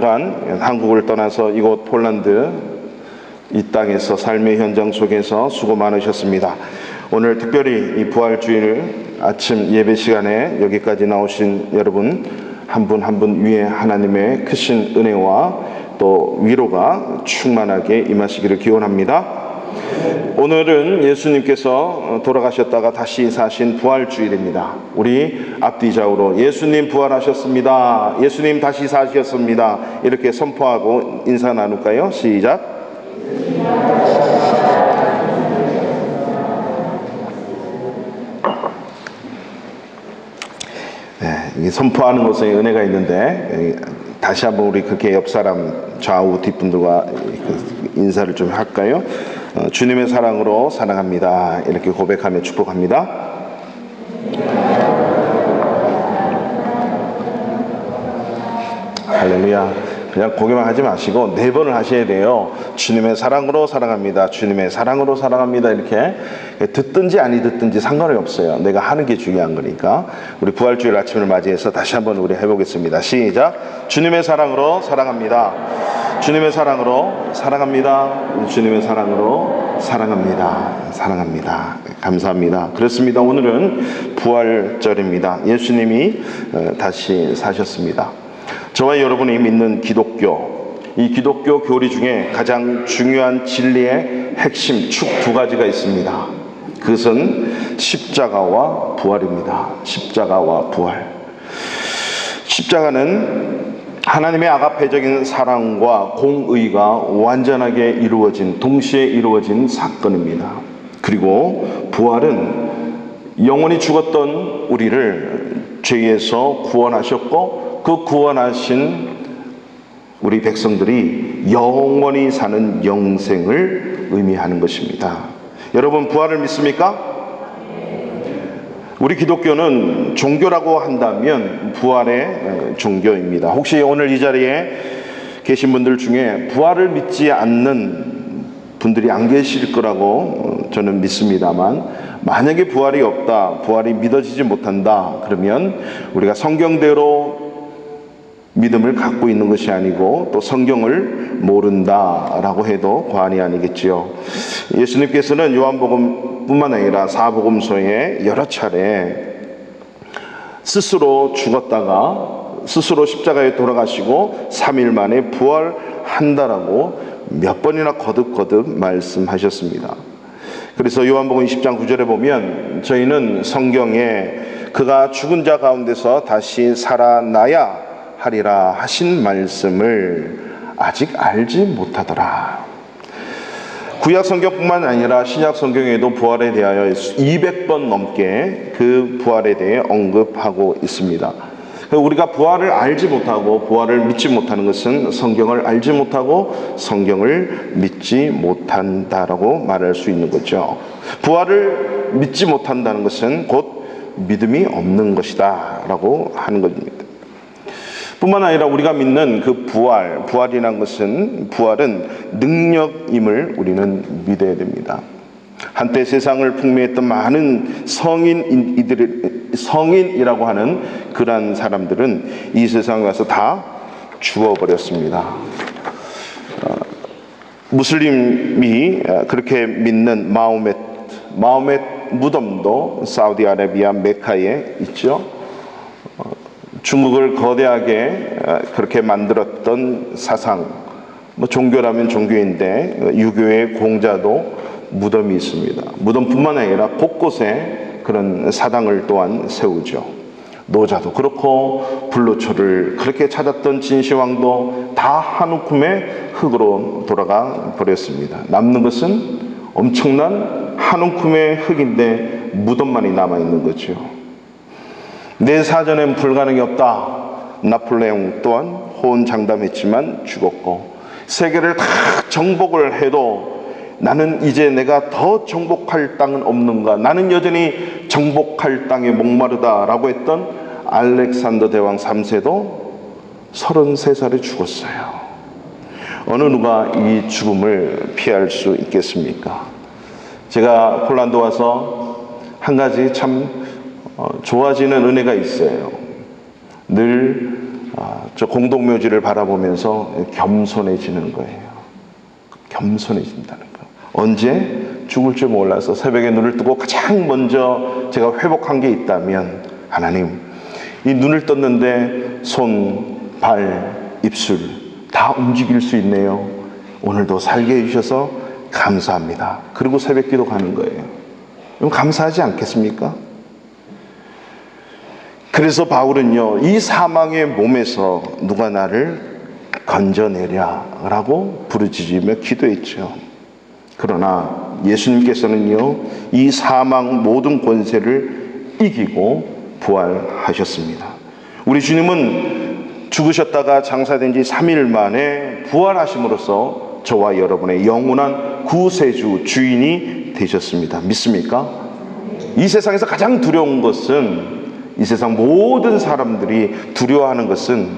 동안 한국을 떠나서 이곳 폴란드 이 땅에서 삶의 현장 속에서 수고 많으셨습니다. 오늘 특별히 이 부활주일 아침 예배 시간에 여기까지 나오신 여러분 한 분 한 분 위에 하나님의 크신 은혜와 또 위로가 충만하게 임하시기를 기원합니다. 오늘은 예수님께서 돌아가셨다가 다시 사신 부활주일입니다. 우리 앞뒤 좌우로 예수님 부활하셨습니다. 예수님 다시 사셨습니다. 이렇게 선포하고 인사 나눌까요? 시작. 네, 선포하는 것에 은혜가 있는데 다시 한번 우리 그렇게 옆 사람 좌우 뒷분들과 인사를 좀 할까요? 주님의 사랑으로 사랑합니다. 이렇게 고백하며 축복합니다. 할렐루야. 그냥 고개만 하지 마시고 4번을 하셔야 돼요. 주님의 사랑으로 사랑합니다. 주님의 사랑으로 사랑합니다. 이렇게 듣든지 아니 듣든지 상관이 없어요. 내가 하는 게 중요한 거니까. 우리 부활주일 아침을 맞이해서 다시 한번 우리 해보겠습니다. 시작. 주님의 사랑으로 사랑합니다. 주님의 사랑으로 사랑합니다. 주님의 사랑으로 사랑합니다. 사랑합니다. 감사합니다. 그렇습니다. 오늘은 부활절입니다. 예수님이 다시 사셨습니다. 저와 여러분이 믿는 기독교, 이 기독교 교리 중에 가장 중요한 진리의 핵심 축 2가지가 있습니다. 그것은 십자가와 부활입니다. 십자가와 부활. 십자가는 하나님의 아가페적인 사랑과 공의가 완전하게 이루어진, 동시에 이루어진 사건입니다. 그리고 부활은 영원히 죽었던 우리를 죄에서 구원하셨고 그 구원하신 우리 백성들이 영원히 사는 영생을 의미하는 것입니다. 여러분 부활을 믿습니까? 우리 기독교는 종교라고 한다면 부활의 종교입니다. 혹시 오늘 이 자리에 계신 분들 중에 부활을 믿지 않는 분들이 안 계실 거라고 저는 믿습니다만, 만약에 부활이 없다, 부활이 믿어지지 못한다 그러면 우리가 성경대로 믿음을 갖고 있는 것이 아니고 또 성경을 모른다라고 해도 과언이 아니겠지요. 예수님께서는 요한복음뿐만 아니라 사복음서에 여러 차례 스스로 죽었다가 스스로 십자가에 돌아가시고 3일 만에 부활한다라고 몇 번이나 거듭거듭 말씀하셨습니다. 그래서 요한복음 20장 9절에 보면 저희는 성경에 그가 죽은 자 가운데서 다시 살아나야 하리라 하신 말씀을 아직 알지 못하더라. 구약 성경뿐만 아니라 신약 성경에도 부활에 대하여 200번 넘게 그 부활에 대해 언급하고 있습니다. 우리가 부활을 알지 못하고 부활을 믿지 못하는 것은 성경을 알지 못하고 성경을 믿지 못한다라고 말할 수 있는 거죠. 부활을 믿지 못한다는 것은 곧 믿음이 없는 것이다 라고 하는 것입니다. 뿐만 아니라 우리가 믿는 그 부활이라는 것은, 부활은 능력임을 우리는 믿어야 됩니다. 한때 세상을 풍미했던 많은 성인이라고 하는 그러한 사람들은 이 세상에 와서 다 죽어버렸습니다. 무슬림이 그렇게 믿는 마호멧 무덤도 사우디아라비아 메카에 있죠. 중국을 거대하게 그렇게 만들었던 사상, 종교라면 종교인데 유교의 공자도 무덤이 있습니다. 무덤뿐만 아니라 곳곳에 그런 사당을 또한 세우죠. 노자도 그렇고 불로초를 그렇게 찾았던 진시황도 다 한 움큼의 흙으로 돌아가 버렸습니다. 남는 것은 엄청난 한 움큼의 흙인데 무덤만이 남아있는 거죠. 내 사전엔 불가능이 없다. 나폴레옹 또한 호언장담했지만 죽었고, 세계를 다 정복을 해도 나는 이제 내가 더 정복할 땅은 없는가, 나는 여전히 정복할 땅에 목마르다라고 했던 알렉산더 대왕 3세도 33살에 죽었어요. 어느 누가 이 죽음을 피할 수 있겠습니까? 제가 폴란드 와서 한 가지 참 좋아지는 은혜가 있어요. 늘 저 공동묘지를 바라보면서 겸손해지는 거예요. 겸손해진다는 거. 언제? 죽을 줄 몰라서 새벽에 눈을 뜨고 가장 먼저 제가 회복한 게 있다면, 하나님, 이 눈을 떴는데 손, 발, 입술 다 움직일 수 있네요. 오늘도 살게 해주셔서 감사합니다. 그리고 새벽 기도 가는 거예요. 그럼 감사하지 않겠습니까? 그래서 바울은요, 이 사망의 몸에서 누가 나를 건져내랴라고 부르짖으며 기도했죠. 그러나 예수님께서는요, 이 사망 모든 권세를 이기고 부활하셨습니다. 우리 주님은 죽으셨다가 장사된 지 3일 만에 부활하심으로써 저와 여러분의 영원한 구세주, 주인이 되셨습니다. 믿습니까? 이 세상에서 가장 두려운 것은, 이 세상 모든 사람들이 두려워하는 것은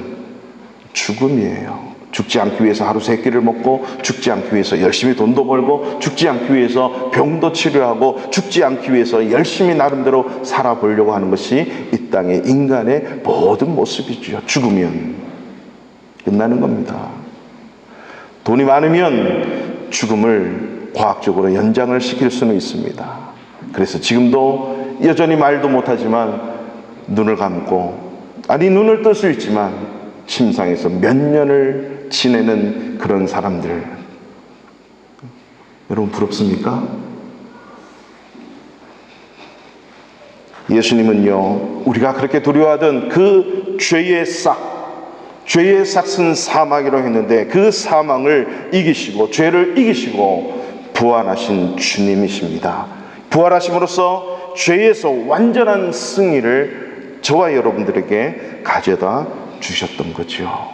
죽음이에요. 죽지 않기 위해서 하루 세 끼를 먹고, 죽지 않기 위해서 열심히 돈도 벌고, 죽지 않기 위해서 병도 치료하고, 죽지 않기 위해서 열심히 나름대로 살아보려고 하는 것이 이 땅의 인간의 모든 모습이죠. 죽으면 끝나는 겁니다. 돈이 많으면 죽음을 과학적으로 연장을 시킬 수는 있습니다. 그래서 지금도 여전히 말도 못하지만 눈을 감고, 아니 눈을 뜰 수 있지만 침상에서 몇 년을 지내는 그런 사람들, 여러분 부럽습니까? 예수님은요, 우리가 그렇게 두려워하던 그 죄의 싹은 사망이라고 했는데, 그 사망을 이기시고 죄를 이기시고 부활하신 주님이십니다. 부활하심으로써 죄에서 완전한 승리를 저와 여러분들에게 가져다 주셨던 거죠.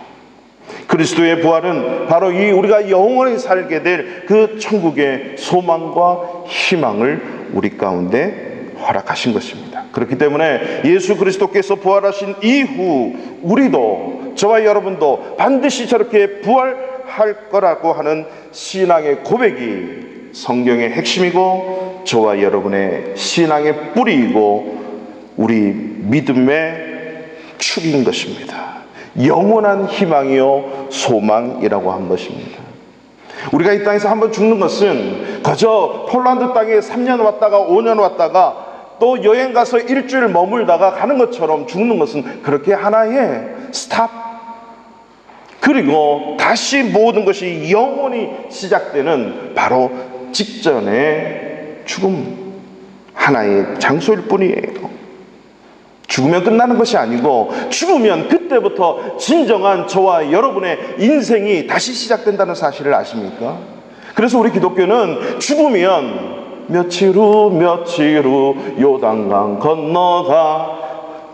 그리스도의 부활은 바로 이 우리가 영원히 살게 될 그 천국의 소망과 희망을 우리 가운데 허락하신 것입니다. 그렇기 때문에 예수 그리스도께서 부활하신 이후 우리도, 저와 여러분도 반드시 저렇게 부활할 거라고 하는 신앙의 고백이 성경의 핵심이고, 저와 여러분의 신앙의 뿌리이고 우리 믿음의 축인 것입니다. 영원한 희망이요 소망이라고 한 것입니다. 우리가 이 땅에서 한번 죽는 것은 그저 폴란드 땅에 3년 왔다가 5년 왔다가 또 여행 가서 일주일 머물다가 가는 것처럼 죽는 것은 그렇게 하나의 스탑, 그리고 다시 모든 것이 영원히 시작되는 바로 직전의 죽음, 하나의 장소일 뿐이에요. 죽으면 끝나는 것이 아니고, 죽으면 그때부터 진정한 저와 여러분의 인생이 다시 시작된다는 사실을 아십니까? 그래서 우리 기독교는 죽으면 며칠 후 요단강 건너가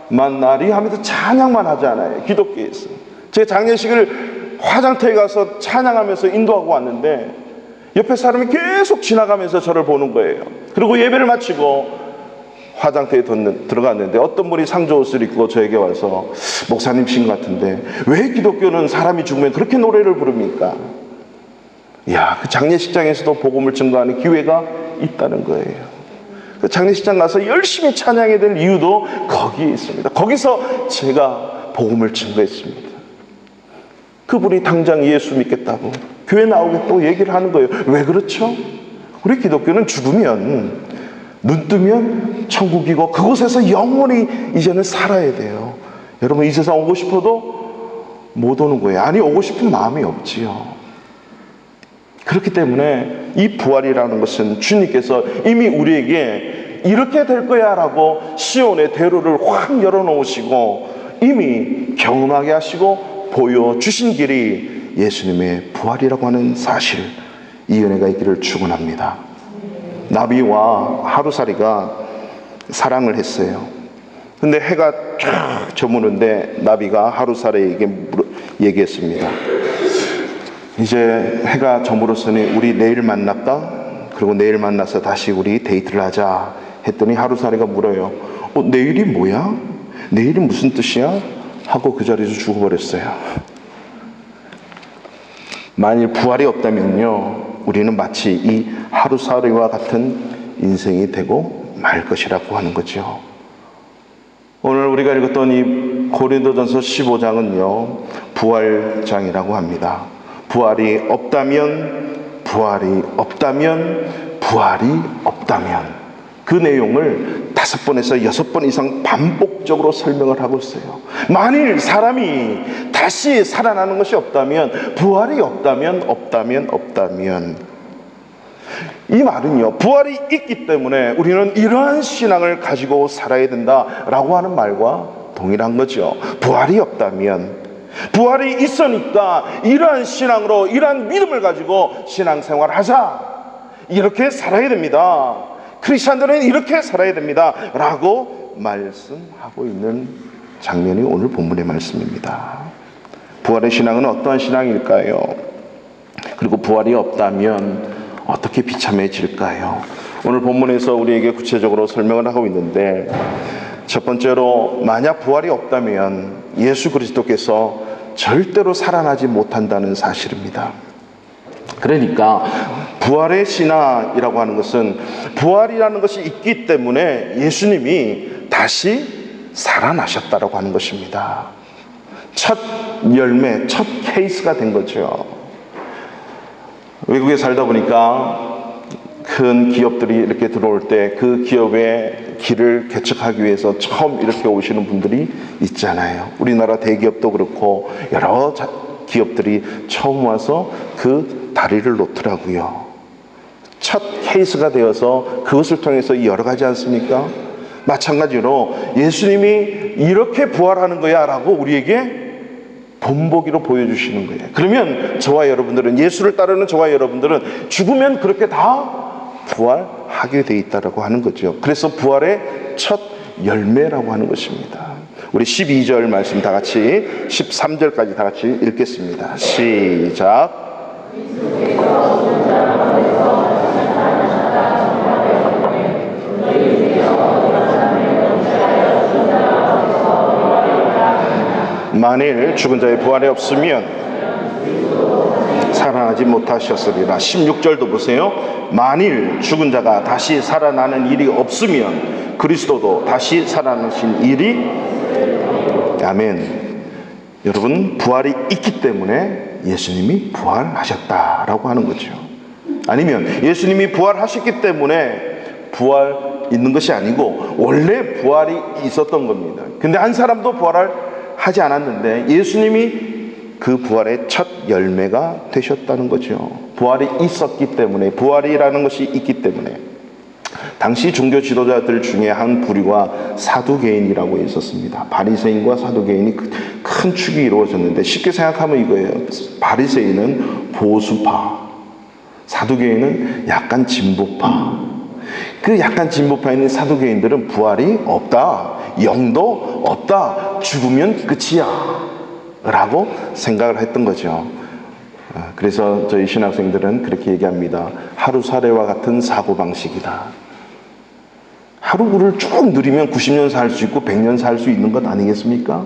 만나리 하면서 찬양만 하잖아요, 기독교에서. 제가 장례식을 화장터에 가서 찬양하면서 인도하고 왔는데 옆에 사람이 계속 지나가면서 저를 보는 거예요. 그리고 예배를 마치고 화장터에 들어갔는데 어떤 분이 상조 옷을 입고 저에게 와서, 목사님신 것 같은데 왜 기독교는 사람이 죽으면 그렇게 노래를 부릅니까? 이야, 그 장례식장에서도 복음을 증거하는 기회가 있다는 거예요. 그 장례식장 가서 열심히 찬양해야 될 이유도 거기에 있습니다. 거기서 제가 복음을 증거했습니다. 그분이 당장 예수 믿겠다고 교회 나오겠다고 얘기를 하는 거예요. 왜 그렇죠? 우리 기독교는 죽으면, 눈 뜨면 천국이고 그곳에서 영원히 이제는 살아야 돼요. 여러분, 이 세상 오고 싶어도 못 오는 거예요. 아니, 오고 싶은 마음이 없지요. 그렇기 때문에 이 부활이라는 것은 주님께서 이미 우리에게 이렇게 될 거야 라고 시온의 대로를 확 열어놓으시고 이미 경험하게 하시고 보여주신 길이 예수님의 부활이라고 하는 사실, 이 은혜가 있기를 축원합니다. 나비와 하루살이가 사랑을 했어요. 근데 해가 쫙 저무는데 나비가 하루살이에게 얘기했습니다. 이제 해가 저물었으니 우리 내일 만날까? 그리고 내일 만나서 다시 우리 데이트를 하자 했더니 하루살이가 물어요. 내일이 뭐야? 내일이 무슨 뜻이야? 하고 그 자리에서 죽어버렸어요. 만일 부활이 없다면요, 우리는 마치 이 하루살이와 같은 인생이 되고 말 것이라고 하는 거죠. 오늘 우리가 읽었던 이 고린도전서 15장은요 부활장이라고 합니다. 부활이 없다면 그 내용을 5번에서 6번 이상 반복적으로 설명을 하고 있어요. 만일 사람이 다시 살아나는 것이 없다면, 부활이 없다면 이 말은요 부활이 있기 때문에 우리는 이러한 신앙을 가지고 살아야 된다라고 하는 말과 동일한 거죠. 부활이 없다면, 부활이 있으니까 이러한 신앙으로, 이러한 믿음을 가지고 신앙생활을 하자, 이렇게 살아야 됩니다, 크리스찬들은 이렇게 살아야 됩니다 라고 말씀하고 있는 장면이 오늘 본문의 말씀입니다. 부활의 신앙은 어떠한 신앙일까요? 그리고 부활이 없다면 어떻게 비참해질까요? 오늘 본문에서 우리에게 구체적으로 설명을 하고 있는데, 첫 번째로 만약 부활이 없다면 예수 그리스도께서 절대로 살아나지 못한다는 사실입니다. 그러니까 부활의 신앙이라고 하는 것은 부활이라는 것이 있기 때문에 예수님이 다시 살아나셨다라고 하는 것입니다. 첫 열매, 첫 케이스가 된 거죠. 외국에 살다 보니까 큰 기업들이 이렇게 들어올 때 그 기업의 길을 개척하기 위해서 처음 이렇게 오시는 분들이 있잖아요. 우리나라 대기업도 그렇고 여러 기업들이 처음 와서 그 다리를 놓더라고요. 첫 케이스가 되어서 그것을 통해서 열어가지 않습니까? 마찬가지로 예수님이 이렇게 부활하는 거야 라고 우리에게 본보기로 보여주시는 거예요. 그러면 저와 여러분들은, 예수를 따르는 저와 여러분들은 죽으면 그렇게 다 부활하게 돼 있다라고 하는 거죠. 그래서 부활의 첫 열매라고 하는 것입니다. 우리 12절 말씀 다 같이 13절까지 다 같이 읽겠습니다. 시작. 만일 죽은 자의 부활이 없으면 살아나지 못하셨으리라. 16절도 보세요. 만일 죽은 자가 다시 살아나는 일이 없으면 그리스도도 다시 살아나신 일이, 아멘. 여러분, 부활이 있기 때문에 예수님이 부활하셨다라고 하는 거죠. 아니면 예수님이 부활하셨기 때문에 부활 있는 것이 아니고 원래 부활이 있었던 겁니다. 근데 한 사람도 부활을 하지 않았는데 예수님이 그 부활의 첫 열매가 되셨다는 거죠. 부활이 있었기 때문에, 부활이라는 것이 있기 때문에. 당시 종교 지도자들 중에 한 부류가 사두개인이라고 있었습니다. 바리새인과 사두개인이 큰 축이 이루어졌는데, 쉽게 생각하면 이거예요. 바리새인은 보수파, 사두개인은 약간 진보파. 그 약간 진보파에 있는 사두개인들은 부활이 없다, 영도 없다, 죽으면 끝이야 라고 생각을 했던 거죠. 그래서 저희 신학생들은 그렇게 얘기합니다. 하루살이와 같은 사고방식이다. 하루를 쭉 누리면 90년 살 수 있고 100년 살 수 있는 것 아니겠습니까?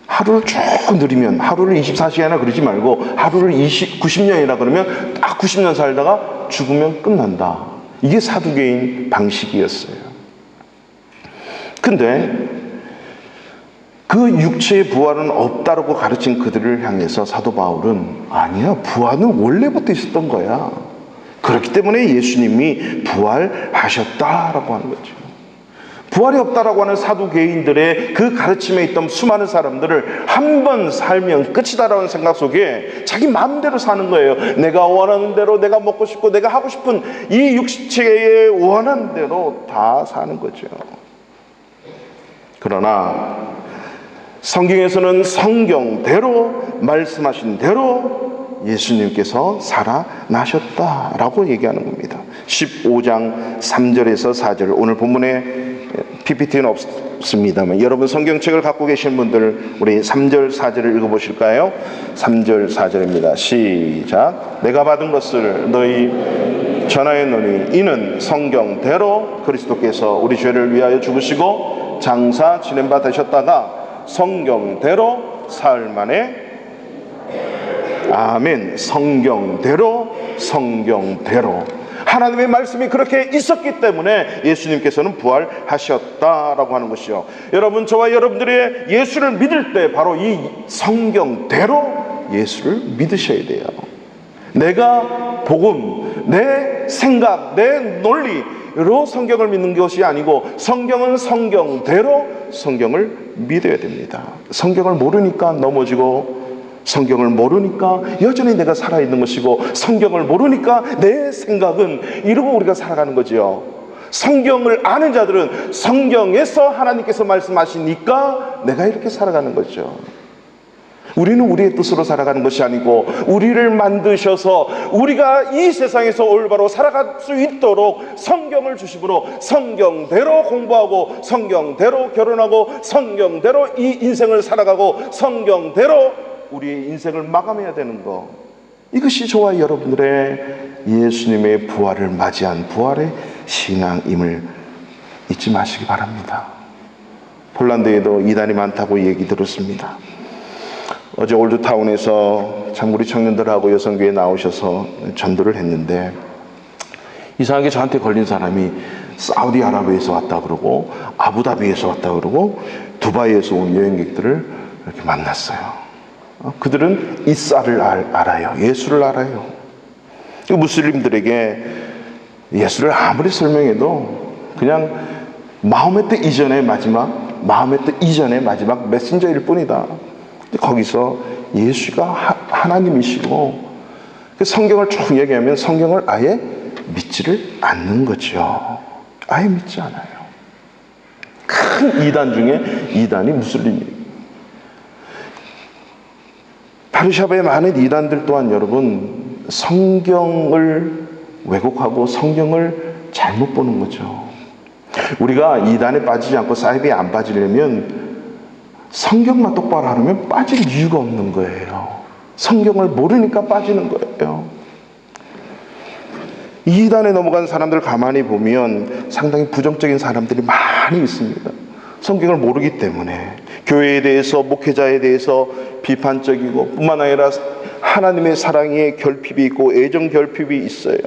하루를 쭉 누리면, 하루를 24시간이나 그러지 말고 하루를 90년이라 그러면 딱 90년 살다가 죽으면 끝난다. 이게 사두개인 방식이었어요. 근데 그 육체의 부활은 없다라고 가르친 그들을 향해서 사도 바울은, 아니야, 부활은 원래부터 있었던 거야. 그렇기 때문에 예수님이 부활하셨다라고 하는 거죠. 부활이 없다라고 하는 사두개인들의 그 가르침에 있던 수많은 사람들을 한 번 살면 끝이다라는 생각 속에 자기 마음대로 사는 거예요. 내가 원하는 대로, 내가 먹고 싶고 내가 하고 싶은 이 육체에 원하는 대로 다 사는 거죠. 그러나 성경에서는 성경대로 말씀하신 대로 예수님께서 살아나셨다라고 얘기하는 겁니다. 15장 3절에서 4절, 오늘 본문에 PPT는 없습니다만 여러분 성경책을 갖고 계신 분들 우리 3절 4절을 읽어보실까요? 3절 4절입니다. 시작. 내가 받은 것을 너희 전하였노니 이는 성경대로 그리스도께서 우리 죄를 위하여 죽으시고 장사 지낸 바 되셨다가 성경대로 사흘 만에, 아멘, 성경대로 하나님의 말씀이 그렇게 있었기 때문에 예수님께서는 부활하셨다라고 하는 것이요. 여러분, 저와 여러분들의 예수를 믿을 때 바로 이 성경대로 예수를 믿으셔야 돼요. 내가 복음, 내 생각, 내 논리로 성경을 믿는 것이 아니고 성경은 성경대로 성경을 믿어야 됩니다. 성경을 모르니까 넘어지고, 성경을 모르니까 여전히 내가 살아있는 것이고, 성경을 모르니까 내 생각은 이러고 우리가 살아가는 거지요. 성경을 아는 자들은 성경에서 하나님께서 말씀하시니까 내가 이렇게 살아가는 거죠. 우리는 우리의 뜻으로 살아가는 것이 아니고 우리를 만드셔서 우리가 이 세상에서 올바로 살아갈 수 있도록 성경을 주심으로 성경대로 공부하고, 성경대로 결혼하고, 성경대로 이 인생을 살아가고, 성경대로 우리의 인생을 마감해야 되는 것, 이것이 저와 여러분들의 예수님의 부활을 맞이한 부활의 신앙임을 잊지 마시기 바랍니다. 폴란드에도 이단이 많다고 얘기 들었습니다. 어제 올드타운에서 참 우리 청년들하고 여성교회 나오셔서 전도를 했는데, 이상하게 저한테 걸린 사람이 사우디아라비아에서 왔다 그러고, 아부다비에서 왔다 그러고, 두바이에서 온 여행객들을 이렇게 만났어요. 그들은 이사를 알아요. 예수를 알아요. 무슬림들에게 예수를 아무리 설명해도 그냥 마음의 뜻 이전의 마지막 메신저일 뿐이다. 거기서 예수가 하나님이시고, 성경을 쭉 얘기하면 성경을 아예 믿지를 않는 거죠. 아예 믿지 않아요. 큰 이단 중에 이단이 무슬림이에요. 페르시아의 많은 이단들 또한 여러분, 성경을 왜곡하고 성경을 잘못 보는 거죠. 우리가 이단에 빠지지 않고 사이비에 안 빠지려면 성경만 똑바로 하려면 빠질 이유가 없는 거예요. 성경을 모르니까 빠지는 거예요. 이단에 넘어간 사람들 가만히 보면 상당히 부정적인 사람들이 많이 있습니다. 성경을 모르기 때문에 교회에 대해서, 목회자에 대해서 비판적이고, 뿐만 아니라 하나님의 사랑의 결핍이 있고 애정 결핍이 있어요.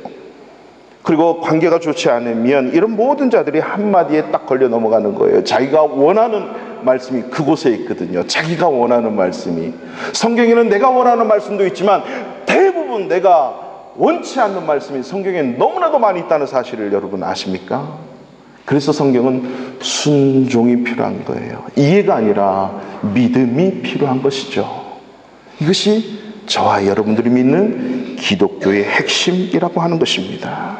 그리고 관계가 좋지 않으면 이런 모든 자들이 한마디에 딱 걸려 넘어가는 거예요. 자기가 원하는 말씀이 그곳에 있거든요. 자기가 원하는 말씀이. 성경에는 내가 원하는 말씀도 있지만 대부분 내가 원치 않는 말씀이 성경에 너무나도 많이 있다는 사실을 여러분 아십니까? 그래서 성경은 순종이 필요한 거예요. 이해가 아니라 믿음이 필요한 것이죠. 이것이 저와 여러분들이 믿는 기독교의 핵심이라고 하는 것입니다.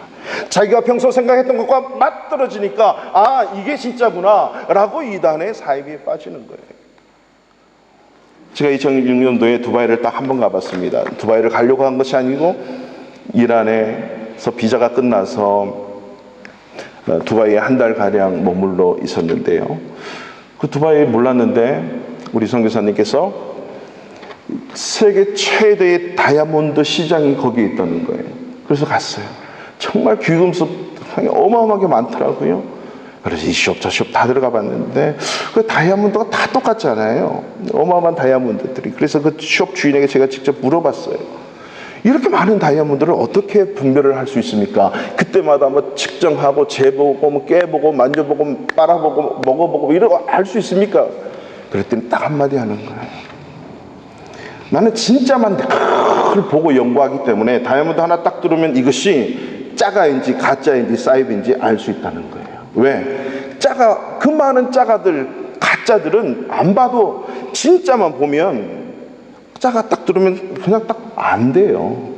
자기가 평소 생각했던 것과 맞떨어지니까 이게 진짜구나 라고 이단의 사이비에 빠지는 거예요. 제가 2006년도에 두바이를 딱 한 번 가봤습니다. 두바이를 가려고 한 것이 아니고 이란에서 비자가 끝나서 두바이에 한 달가량 머물러 있었는데요. 그 두바이에 몰랐는데 우리 선교사님께서 세계 최대의 다이아몬드 시장이 거기에 있다는 거예요. 그래서 갔어요. 정말 귀금속 어마어마하게 많더라고요. 그래서 이 숍 저 숍 다 들어가 봤는데 그 다이아몬드가 다 똑같잖아요. 어마어마한 다이아몬드들이. 그래서 그 숍 주인에게 제가 직접 물어봤어요. 이렇게 많은 다이아몬드를 어떻게 분별을 할 수 있습니까? 그때마다 뭐 측정하고 재보고 뭐 깨보고 만져보고 빨아보고 먹어보고 이러고 알 수 있습니까? 그랬더니 딱 한마디 하는 거예요. 나는 진짜만 그걸 보고 연구하기 때문에 다이아몬드 하나 딱 들으면 이것이 짜가인지 가짜인지 사이비인지 알 수 있다는 거예요. 왜? 그 많은 짜가들, 가짜들은 안 봐도 진짜만 보면 짜가 딱 들으면 그냥 딱 안 돼요.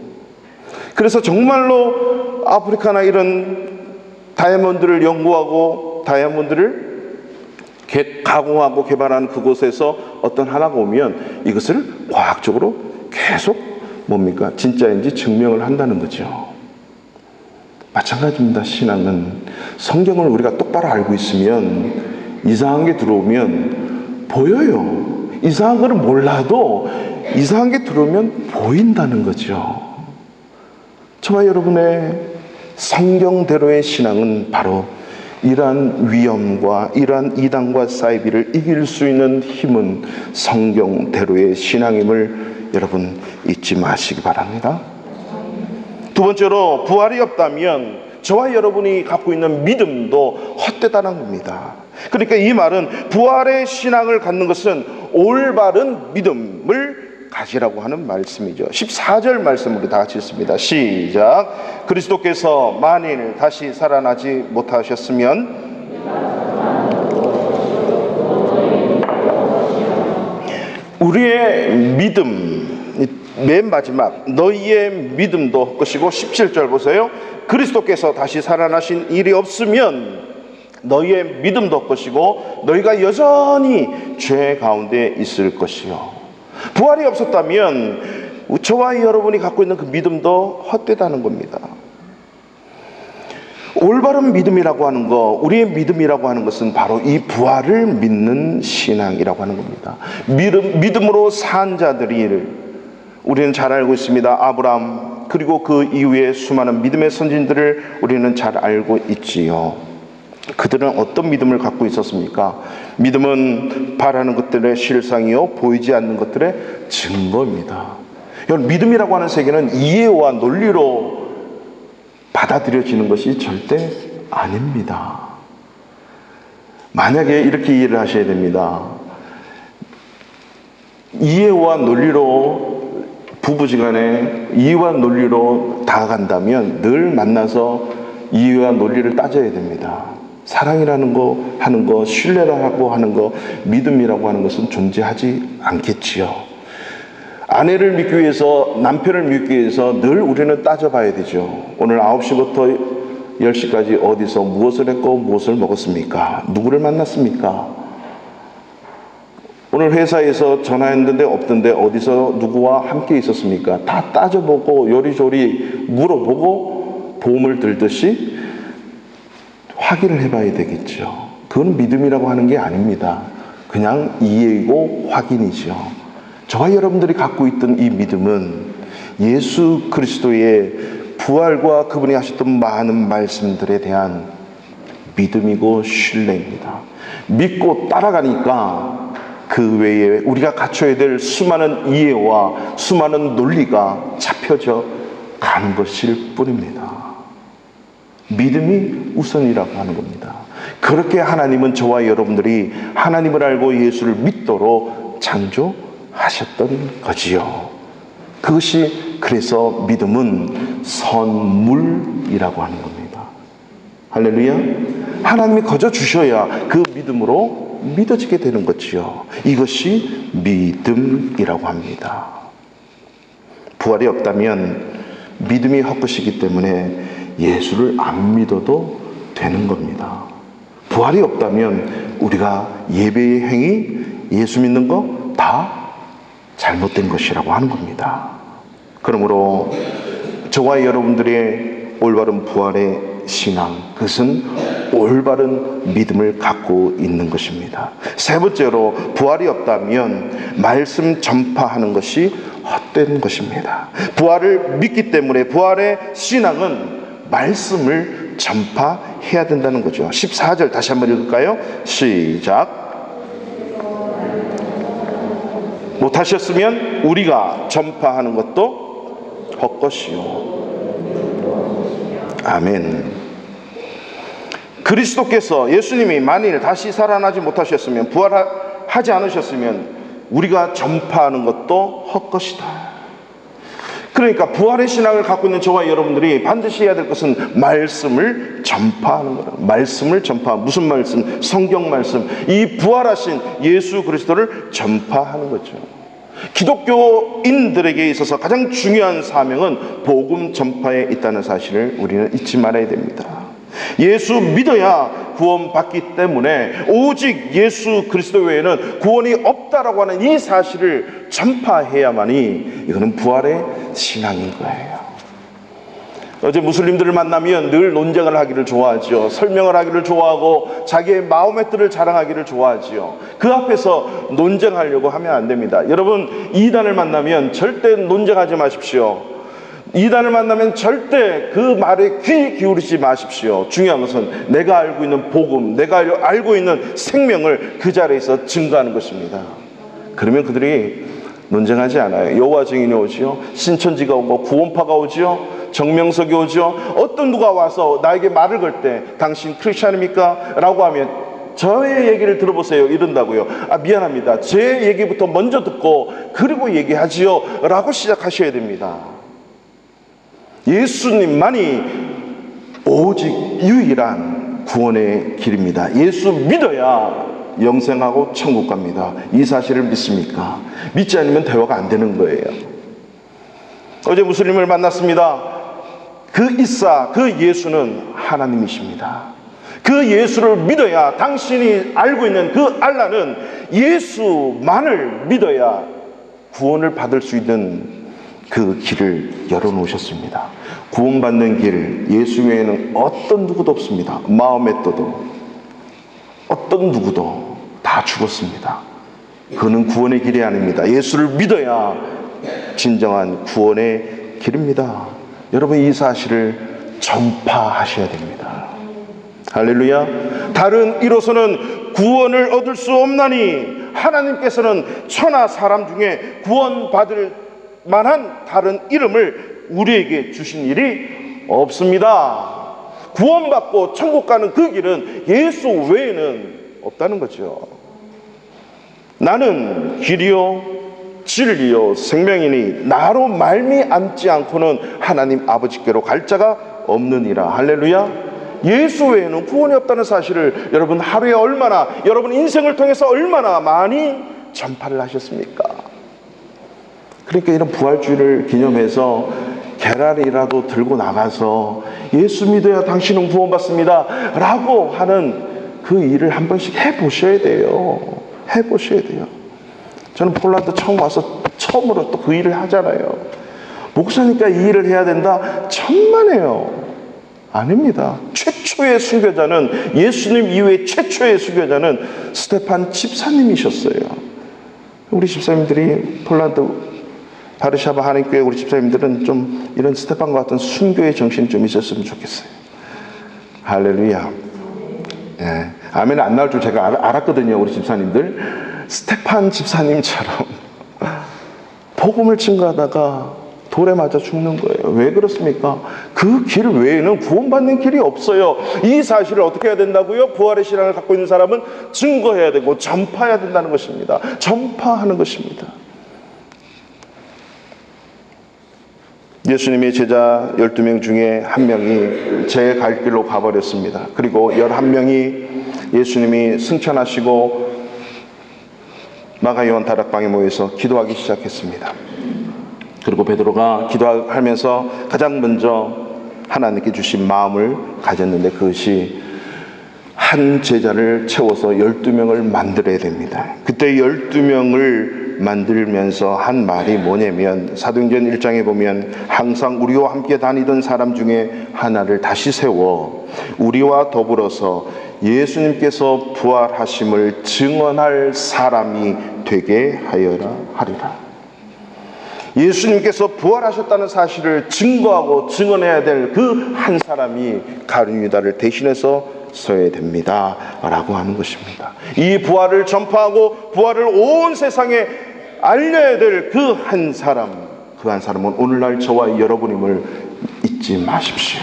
그래서 정말로 아프리카나 이런 다이아몬드를 연구하고 다이아몬드를 가공하고 개발하는 그곳에서 어떤 하나가 오면 이것을 과학적으로 계속 뭡니까? 진짜인지 증명을 한다는 거죠. 마찬가지입니다. 신앙은 성경을 우리가 똑바로 알고 있으면 이상한 게 들어오면 보여요. 이상한 거를 몰라도 이상한 게 들어오면 보인다는 거죠. 저와 여러분의 성경대로의 신앙은 바로 이러한 위험과 이러한 이단과 사이비를 이길 수 있는 힘은 성경대로의 신앙임을 여러분 잊지 마시기 바랍니다. 두 번째로 부활이 없다면 저와 여러분이 갖고 있는 믿음도 헛되다는 겁니다. 그러니까 이 말은 부활의 신앙을 갖는 것은 올바른 믿음을 가지라고 하는 말씀이죠. 14절 말씀 우리 다 같이 읽습니다. 시작. 그리스도께서 만일 다시 살아나지 못하셨으면 우리의 믿음, 맨 마지막 너희의 믿음도 헛것이고 17절 보세요. 그리스도께서 다시 살아나신 일이 없으면 너희의 믿음도 헛것이고 너희가 여전히 죄 가운데 있을 것이요. 부활이 없었다면 저와 여러분이 갖고 있는 그 믿음도 헛되다는 겁니다. 올바른 믿음이라고 하는 거, 우리의 믿음이라고 하는 것은 바로 이 부활을 믿는 신앙이라고 하는 겁니다. 믿음으로 산 자들이 우리는 잘 알고 있습니다. 아브라함, 그리고 그 이후에 수많은 믿음의 선진들을 우리는 잘 알고 있지요. 그들은 어떤 믿음을 갖고 있었습니까? 믿음은 바라는 것들의 실상이요 보이지 않는 것들의 증거입니다. 여러분, 믿음이라고 하는 세계는 이해와 논리로 받아들여지는 것이 절대 아닙니다. 만약에 이렇게 이해를 하셔야 됩니다. 이해와 논리로 부부지간에 이해와 논리로 다가간다면 늘 만나서 이해와 논리를 따져야 됩니다. 사랑이라는 거 하는 거, 신뢰라고 하는 거, 믿음이라고 하는 것은 존재하지 않겠지요. 아내를 믿기 위해서, 남편을 믿기 위해서 늘 우리는 따져봐야 되죠. 오늘 9시부터 10시까지 어디서 무엇을 했고 무엇을 먹었습니까? 누구를 만났습니까? 오늘 회사에서 전화했는데 없던데 어디서 누구와 함께 있었습니까? 다 따져보고 요리조리 물어보고 보험을 들듯이 확인을 해봐야 되겠죠. 그건 믿음이라고 하는 게 아닙니다. 그냥 이해이고 확인이죠. 저와 여러분들이 갖고 있던 이 믿음은 예수 그리스도의 부활과 그분이 하셨던 많은 말씀들에 대한 믿음이고 신뢰입니다. 믿고 따라가니까 그 외에 우리가 갖춰야 될 수많은 이해와 수많은 논리가 잡혀져 가는 것일 뿐입니다. 믿음이 우선이라고 하는 겁니다. 그렇게 하나님은 저와 여러분들이 하나님을 알고 예수를 믿도록 창조하셨던 거지요. 그것이 그래서 믿음은 선물이라고 하는 겁니다. 할렐루야. 하나님이 거저 주셔야 그 믿음으로 믿어지게 되는 거지요. 이것이 믿음이라고 합니다. 부활이 없다면 믿음이 헛것이기 때문에 예수를 안 믿어도 되는 겁니다. 부활이 없다면 우리가 예배의 행위, 예수 믿는 거 다 잘못된 것이라고 하는 겁니다. 그러므로 저와 여러분들의 올바른 부활의 신앙, 그것은 올바른 믿음을 갖고 있는 것입니다. 세 번째로 부활이 없다면 말씀 전파하는 것이 헛된 것입니다. 부활을 믿기 때문에 부활의 신앙은 말씀을 전파해야 된다는 거죠. 14절 다시 한번 읽을까요? 시작. 못하셨으면 우리가 전파하는 것도 헛것이요. 아멘. 그리스도께서, 예수님이 만일 다시 살아나지 못하셨으면, 부활하지 않으셨으면 우리가 전파하는 것도 헛것이다. 그러니까 부활의 신앙을 갖고 있는 저와 여러분들이 반드시 해야 될 것은 말씀을 전파하는 거다. 말씀을 전파. 무슨 말씀? 성경 말씀. 이 부활하신 예수 그리스도를 전파하는 거죠. 기독교인들에게 있어서 가장 중요한 사명은 복음 전파에 있다는 사실을 우리는 잊지 말아야 됩니다. 예수 믿어야 구원받기 때문에 오직 예수 그리스도 외에는 구원이 없다라고 하는 이 사실을 전파해야만이 이거는 부활의 신앙인 거예요. 어제 무슬림들을 만나면 늘 논쟁을 하기를 좋아하죠. 설명을 하기를 좋아하고 자기의 마음의 뜻을 자랑하기를 좋아하지요. 그 앞에서 논쟁하려고 하면 안 됩니다. 여러분, 이단을 만나면 절대 논쟁하지 마십시오. 이단을 만나면 절대 그 말에 귀 기울이지 마십시오. 중요한 것은 내가 알고 있는 복음, 내가 알고 있는 생명을 그 자리에서 증거하는 것입니다. 그러면 그들이 논쟁하지 않아요. 여호와 증인이 오지요, 신천지가 오고 구원파가 오지요, 정명석이 오지요. 어떤 누가 와서 나에게 말을 걸 때 당신 크리스찬입니까? 라고 하면 저의 얘기를 들어보세요 이런다고요. 미안합니다, 제 얘기부터 먼저 듣고 그리고 얘기하지요 라고 시작하셔야 됩니다. 예수님만이 오직 유일한 구원의 길입니다. 예수 믿어야 영생하고 천국 갑니다. 이 사실을 믿습니까? 믿지 않으면 대화가 안 되는 거예요. 어제 무슬림을 만났습니다. 그 이사, 그 예수는 하나님이십니다. 그 예수를 믿어야, 당신이 알고 있는 그 알라는 예수만을 믿어야 구원을 받을 수 있는 그 길을 열어놓으셨습니다. 구원받는 길, 예수 외에는 어떤 누구도 없습니다. 마호메트도 어떤 누구도 다 죽었습니다. 그는 구원의 길이 아닙니다. 예수를 믿어야 진정한 구원의 길입니다. 여러분, 이 사실을 전파하셔야 됩니다. 할렐루야. 다른 이로서는 구원을 얻을 수 없나니 하나님께서는 천하 사람 중에 구원받을 만한 다른 이름을 우리에게 주신 일이 없습니다. 구원받고 천국 가는 그 길은 예수 외에는 없다는 거죠. 나는 길이요 진리요 생명이니 나로 말미암지 않고는 하나님 아버지께로 갈 자가 없느니라. 할렐루야. 예수 외에는 구원이 없다는 사실을 여러분 하루에 얼마나, 여러분 인생을 통해서 얼마나 많이 전파를 하셨습니까? 그러니까 이런 부활주의를 기념해서 계란이라도 들고 나가서 예수 믿어야 당신은 구원받습니다 라고 하는 그 일을 한 번씩 해보셔야 돼요. 해보셔야 돼요. 저는 폴란드 처음 와서 처음으로 또 그 일을 하잖아요. 목사니까 이 일을 해야 된다? 천만에요. 아닙니다. 최초의 수교자는, 예수님 이후에 최초의 수교자는 스테판 집사님이셨어요. 우리 집사님들이 폴란드 바르샤바 하나님교회 우리 집사님들은 좀 이런 스테판과 같은 순교의 정신이 좀 있었으면 좋겠어요. 할렐루야. 예. 아멘 안 나올 줄 제가 알았거든요. 우리 집사님들 스테판 집사님처럼 복음을 증거하다가 돌에 맞아 죽는 거예요. 왜 그렇습니까? 그 길 외에는 구원받는 길이 없어요. 이 사실을 어떻게 해야 된다고요? 부활의 신앙을 갖고 있는 사람은 증거해야 되고 전파해야 된다는 것입니다. 전파하는 것입니다. 예수님의 제자 12명 중에 한 명이 제 갈 길로 가버렸습니다. 그리고 11명이 예수님이 승천하시고 마가 요한 다락방에 모여서 기도하기 시작했습니다. 그리고 베드로가 기도하면서 가장 먼저 하나님께 주신 마음을 가졌는데 그것이 한 제자를 채워서 12명을 만들어야 됩니다. 그때 12명을 만들면서 한 말이 뭐냐면 사도행전 1장에 보면 항상 우리와 함께 다니던 사람 중에 하나를 다시 세워 우리와 더불어서 예수님께서 부활하심을 증언할 사람이 되게 하리라. 예수님께서 부활하셨다는 사실을 증거하고 증언해야 될 그 한 사람이 가룟 유다를 대신해서 서야 됩니다 라고 하는 것입니다. 이 부활을 전파하고 부활을 온 세상에 알려야 될 그 한 사람, 그 한 사람은 오늘날 저와 여러분임을 잊지 마십시오.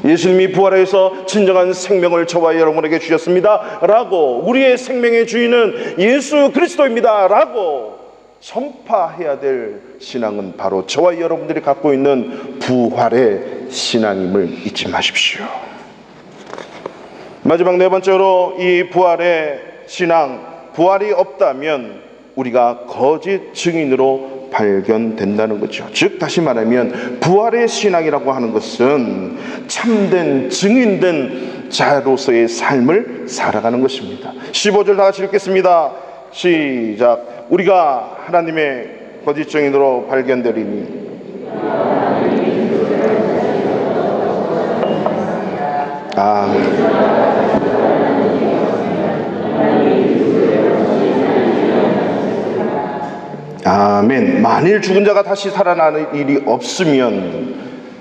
예수님이 부활해서 진정한 생명을 저와 여러분에게 주셨습니다 라고, 우리의 생명의 주인은 예수 그리스도입니다 라고 전파해야 될 신앙은 바로 저와 여러분들이 갖고 있는 부활의 신앙임을 잊지 마십시오. 마지막 네 번째로 이 부활의 신앙, 부활이 없다면 우리가 거짓 증인으로 발견된다는 거죠. 즉 다시 말하면 부활의 신앙이라고 하는 것은 참된 증인된 자로서의 삶을 살아가는 것입니다. 15절 다 같이 읽겠습니다. 시작. 우리가 하나님의 거짓 증인으로 발견되리니 아멘. 만일 죽은 자가 다시 살아나는 일이 없으면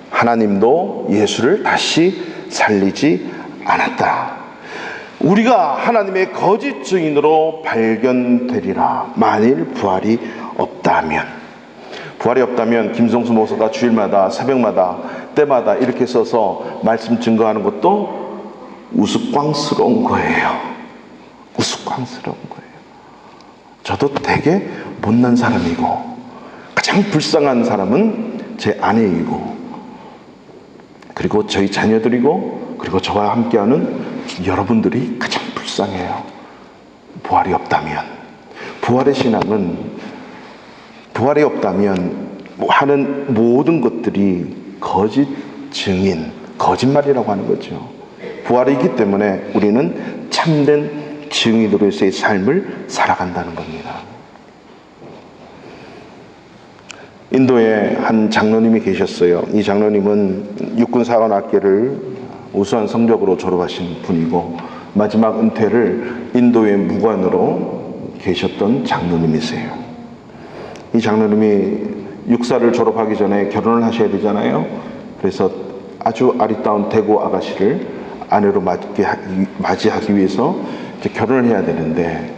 하나님도 예수를 다시 살리지 않았다. 우리가 하나님의 거짓 증인으로 발견되리라. 만일 부활이 없다면, 부활이 없다면 김성수 목사가 주일마다 새벽마다 때마다 이렇게 써서 말씀 증거하는 것도 우스꽝스러운 거예요. 우스꽝스러운 거예요. 저도 되게 못난 사람이고 가장 불쌍한 사람은 제 아내이고, 그리고 저희 자녀들이고, 그리고 저와 함께하는 여러분들이 가장 불쌍해요. 부활이 없다면, 부활의 신앙은 부활이 없다면 하는 모든 것들이 거짓 증인, 거짓말이라고 하는 거죠. 부활이 있기 때문에 우리는 참된 증인으로서의 삶을 살아간다는 겁니다. 인도에 한 장로님이 계셨어요. 이 장로님은 육군사관학교를 우수한 성적으로 졸업하신 분이고 마지막 은퇴를 인도의 무관으로 계셨던 장로님이세요. 이 장로님이 육사를 졸업하기 전에 결혼을 하셔야 되잖아요. 그래서 아주 아리따운 대구 아가씨를 아내로 맞이하기 위해서 이제 결혼을 해야 되는데,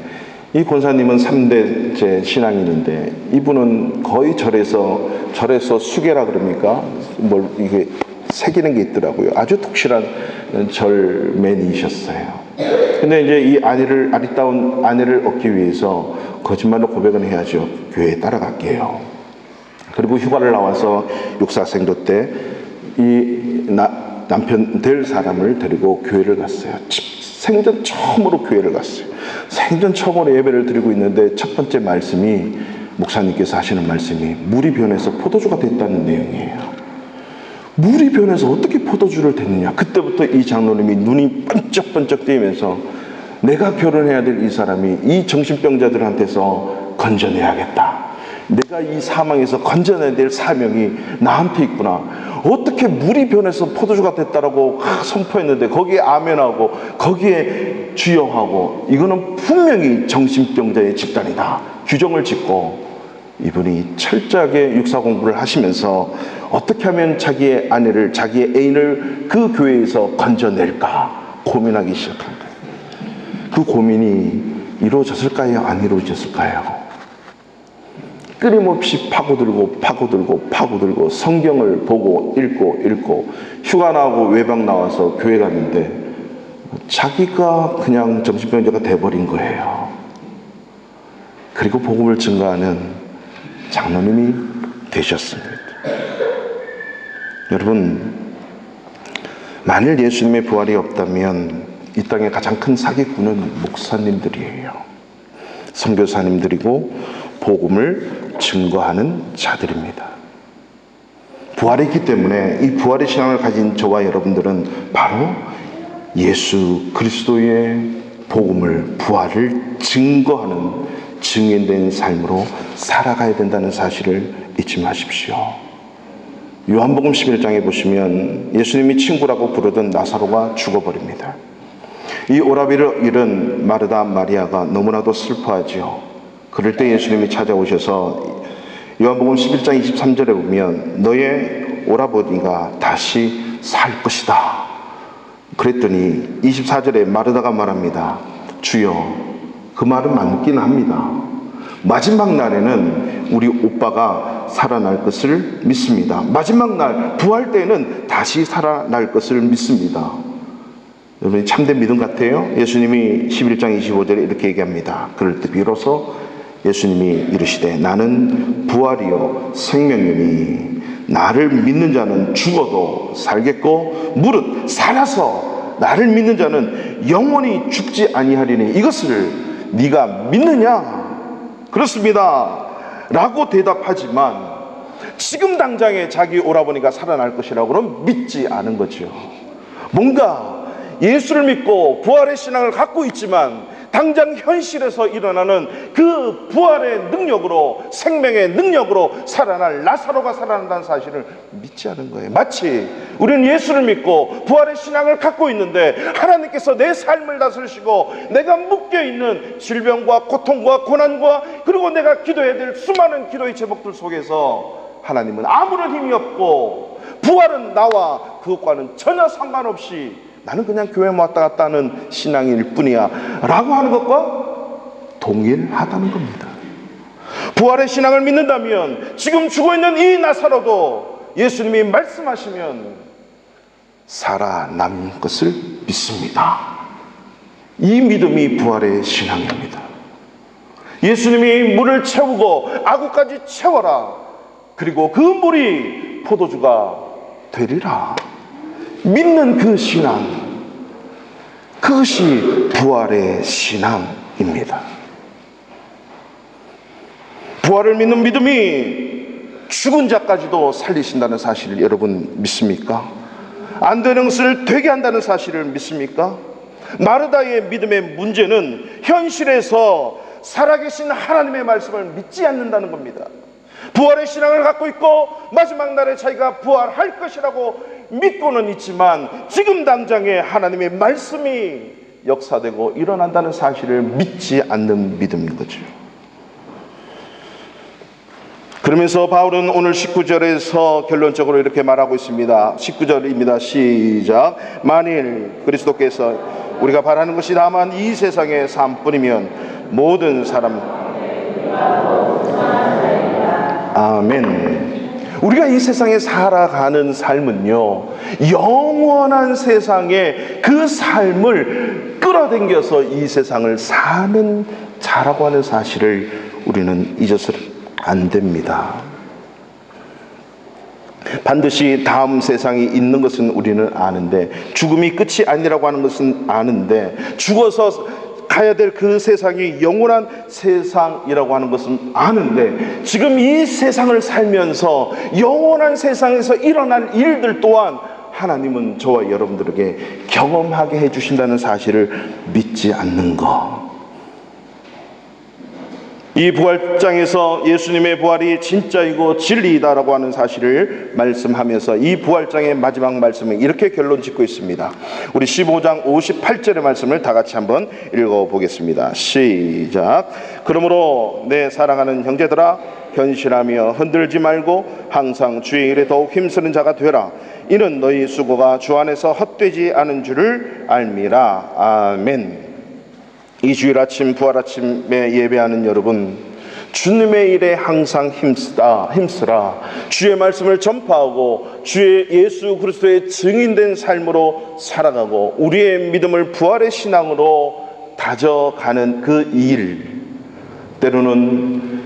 이 권사님은 3대째 신앙인인데 이분은 거의 절에서 수계라 그럽니까? 뭘 이게 새기는 게 있더라고요. 아주 독실한 절맨이셨어요. 근데 이제 이 아리따운 아내를 얻기 위해서 거짓말로 고백은 해야죠. 교회에 따라갈게요. 그리고 휴가를 나와서 육사생도 때 이 남편 될 사람을 데리고 교회를 갔어요. 생전 처음으로 교회를 갔어요. 생전 처음으로 예배를 드리고 있는데 첫 번째 말씀이, 목사님께서 하시는 말씀이 물이 변해서 포도주가 됐다는 내용이에요. 물이 변해서 어떻게 포도주를 됐느냐. 그때부터 이 장로님이 눈이 번쩍번쩍 뜨이면서 내가 결혼해야 될 이 사람이 이 정신병자들한테서 건져내야겠다. 내가 이 사망에서 건져내야 될 사명이 나한테 있구나. 어떻게 물이 변해서 포도주가 됐다라고 선포했는데 거기에 아멘하고 거기에 주여하고, 이거는 분명히 정신병자의 집단이다. 규정을 짓고 이분이 철저하게 육사 공부를 하시면서 어떻게 하면 자기의 아내를, 자기의 애인을 그 교회에서 건져낼까 고민하기 시작한 거예요. 그 고민이 이루어졌을까요? 안 이루어졌을까요? 끊임없이 파고들고 성경을 보고 읽고 휴가 나오고 외박 나와서 교회 갔는데 자기가 그냥 정신병자가 돼버린 거예요. 그리고 복음을 증거하는 장로님이 되셨습니다. 여러분, 만일 예수님의 부활이 없다면 이 땅의 가장 큰 사기꾼은 목사님들이에요. 선교사님들이고 복음을 증거하는 자들입니다. 부활이 있기 때문에 이 부활의 신앙을 가진 저와 여러분들은 바로 예수 그리스도의 복음을, 부활을 증거하는 증인된 삶으로 살아가야 된다는 사실을 잊지 마십시오. 요한복음 11장에 보시면 예수님이 친구라고 부르던 나사로가 죽어버립니다. 이 오라비를 잃은 마르다 마리아가 너무나도 슬퍼하지요. 그럴 때 예수님이 찾아오셔서 요한복음 11장 23절에 보면 너의 오라버니가 다시 살 것이다. 그랬더니 24절에 마르다가 말합니다. 주여, 그 말은 맞긴 합니다. 마지막 날에는 우리 오빠가 살아날 것을 믿습니다. 마지막 날 부활 때에는 다시 살아날 것을 믿습니다. 여러분, 참된 믿음 같아요? 예수님이 11장 25절에 이렇게 얘기합니다. 그럴 때 비로소 예수님이 이르시되 나는 부활이요 생명이니 나를 믿는 자는 죽어도 살겠고 무릇 살아서 나를 믿는 자는 영원히 죽지 아니하리니 이것을 네가 믿느냐? 그렇습니다 라고 대답하지만 지금 당장에 자기 오라버니가 살아날 것이라고는 믿지 않은 거죠. 뭔가 예수를 믿고 부활의 신앙을 갖고 있지만 당장 현실에서 일어나는 그 부활의 능력으로, 생명의 능력으로 살아날 나사로가 살아난다는 사실을 믿지 않은 거예요. 마치 우리는 예수를 믿고 부활의 신앙을 갖고 있는데 하나님께서 내 삶을 다스리시고 내가 묶여있는 질병과 고통과 고난과 그리고 내가 기도해야 될 수많은 기도의 제목들 속에서 하나님은 아무런 힘이 없고 부활은 나와 그것과는 전혀 상관없이 나는 그냥 교회 왔다 갔다 하는 신앙일 뿐이야 라고 하는 것과 동일하다는 겁니다. 부활의 신앙을 믿는다면 지금 죽어있는 이 나사로도 예수님이 말씀하시면 살아남는 것을 믿습니다. 이 믿음이 부활의 신앙입니다. 예수님이 물을 채우고 아구까지 채워라. 그리고 그 물이 포도주가 되리라. 믿는 그 신앙, 그것이 부활의 신앙입니다. 부활을 믿는 믿음이 죽은 자까지도 살리신다는 사실을 여러분 믿습니까? 안 되는 것을 되게 한다는 사실을 믿습니까? 마르다의 믿음의 문제는 현실에서 살아계신 하나님의 말씀을 믿지 않는다는 겁니다. 부활의 신앙을 갖고 있고 마지막 날에 자기가 부활할 것이라고 믿고는 있지만 지금 당장에 하나님의 말씀이 역사되고 일어난다는 사실을 믿지 않는 믿음인 거죠. 그러면서 바울은 오늘 19절에서 결론적으로 이렇게 말하고 있습니다. 19절입니다. 시작. 만일 그리스도께서 우리가 바라는 것이 다만 이 세상의 삶뿐이면 모든 사람 아멘. 우리가 이 세상에 살아가는 삶은요, 영원한 세상의 그 삶을 끌어당겨서 이 세상을 사는 자라고 하는 사실을 우리는 잊어서는 안 됩니다. 반드시 다음 세상이 있는 것은 우리는 아는데, 죽음이 끝이 아니라고 하는 것은 아는데, 죽어서 가야 될 그 세상이 영원한 세상이라고 하는 것은 아는데, 지금 이 세상을 살면서 영원한 세상에서 일어날 일들 또한 하나님은 저와 여러분들에게 경험하게 해주신다는 사실을 믿지 않는 것. 이 부활장에서 예수님의 부활이 진짜이고 진리이다라고 하는 사실을 말씀하면서 이 부활장의 마지막 말씀은 이렇게 결론 짓고 있습니다. 우리 15장 58절의 말씀을 다 같이 한번 읽어보겠습니다. 시작. 그러므로 내 사랑하는 형제들아, 견실하며 흔들지 말고 항상 주의 일에 더욱 힘쓰는 자가 되라. 이는 너희 수고가 주 안에서 헛되지 않은 줄을 알미라. 아멘. 이 주일 아침 부활 아침에 예배하는 여러분, 주님의 일에 항상 힘쓰라. 주의 말씀을 전파하고 주의 예수 그리스도의 증인된 삶으로 살아가고 우리의 믿음을 부활의 신앙으로 다져가는 그 일, 때로는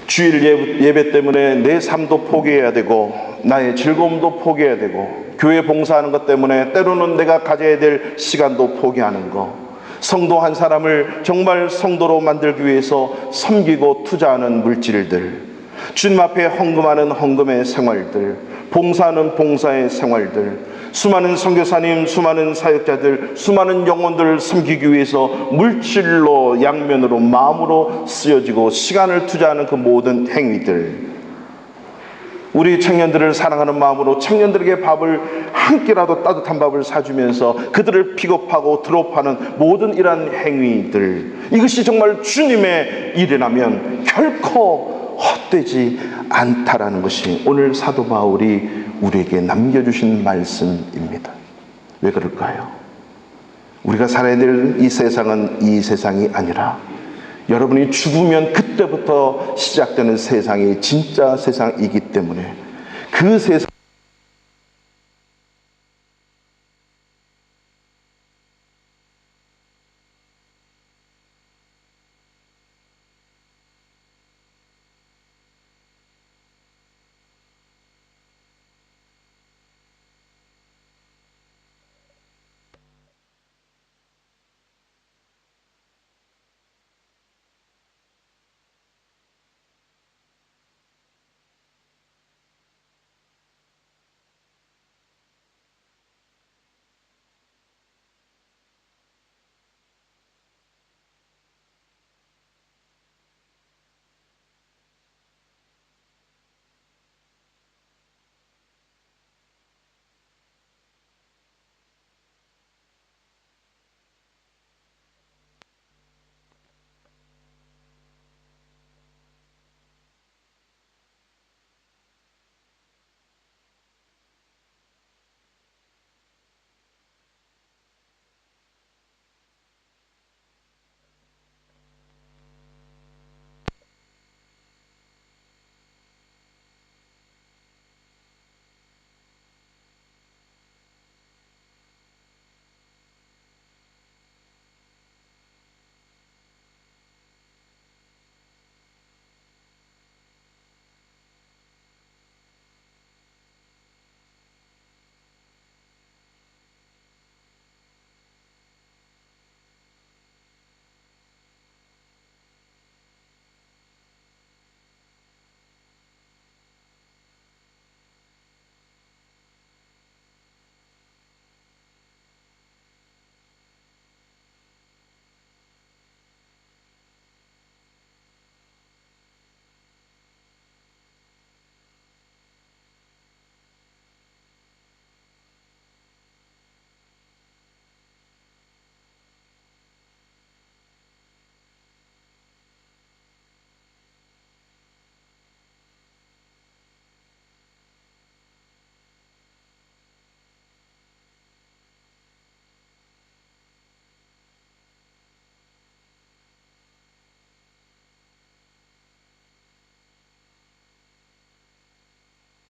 주일 예배 때문에 내 삶도 포기해야 되고 나의 즐거움도 포기해야 되고 교회 봉사하는 것 때문에 때로는 내가 가져야 될 시간도 포기하는 것, 성도 한 사람을 정말 성도로 만들기 위해서 섬기고 투자하는 물질들, 주님 앞에 헌금하는 헌금의 생활들, 봉사하는 봉사의 생활들, 수많은 선교사님, 수많은 사역자들, 수많은 영혼들을 섬기기 위해서 물질로 양면으로 마음으로 쓰여지고 시간을 투자하는 그 모든 행위들, 우리 청년들을 사랑하는 마음으로 청년들에게 밥을 한 끼라도 따뜻한 밥을 사주면서 그들을 픽업하고 드롭하는 모든 이러한 행위들, 이것이 정말 주님의 일이라면 결코 헛되지 않다라는 것이 오늘 사도 바울이 우리에게 남겨주신 말씀입니다. 왜 그럴까요? 우리가 살아야 될 이 세상은 이 세상이 아니라 여러분이 죽으면 그때부터 시작되는 세상이 진짜 세상이기 때문에 그 세상